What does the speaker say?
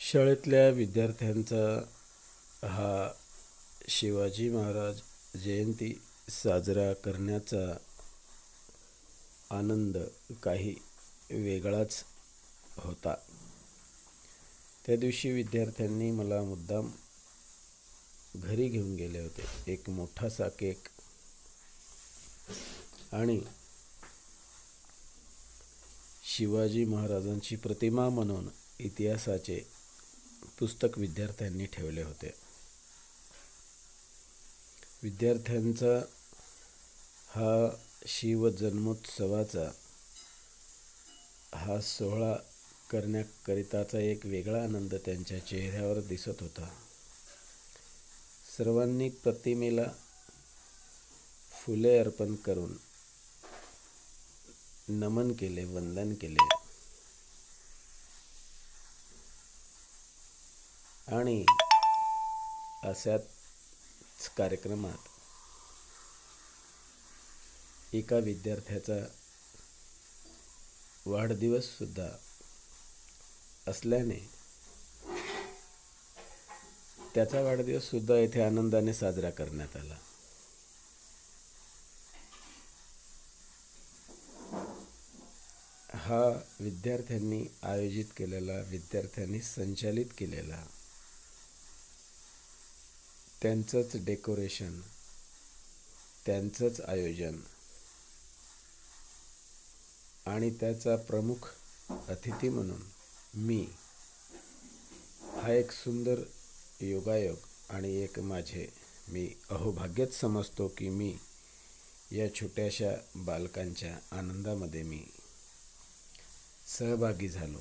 शाळेतल्या विद्यार्थ्यांचा हा शिवाजी महाराज जयंती साजरा करण्याचा आनंद काही वेगळाच होता. त्या दिवशी विद्यार्थ्यांनी मला मुद्दाम घरी घेऊन गेले होते. एक मोठासा केक आणि शिवाजी महाराजांची प्रतिमा म्हणून इतिहासाचे पुस्तक विद्यार्थ्यांनी ठेवले होते. विद्यार्थ्यांचा हा शिवजन्मोत्सवाचा हा सोहळा करण्याकरिताचा एक वेगळा आनंद त्यांच्या चेहऱ्यावर दिसत होता. सर्वांनी प्रतिमेला फुले अर्पण करून नमन केले, वंदन केले आणि अशाच कार्यक्रमात एका विद्यार्थ्याचा वाढदिवस सुद्धा असल्याने त्याचा वाढदिवस सुद्धा येथे आनंदाने साजरा करण्यात आला. हा विद्यार्थ्यांनी आयोजित केलेला, विद्यार्थ्यांनी संचालित केलेला, त्यांचंच डेकोरेशन, त्यांचंच आयोजन आणि त्याचा प्रमुख अतिथी म्हणून मी हा एक सुंदर योगायोग आणि एक मी अहोभाग्यच समजतो की मी या छोट्याशा बालकांच्या आनंदामध्ये मी सहभागी झालो.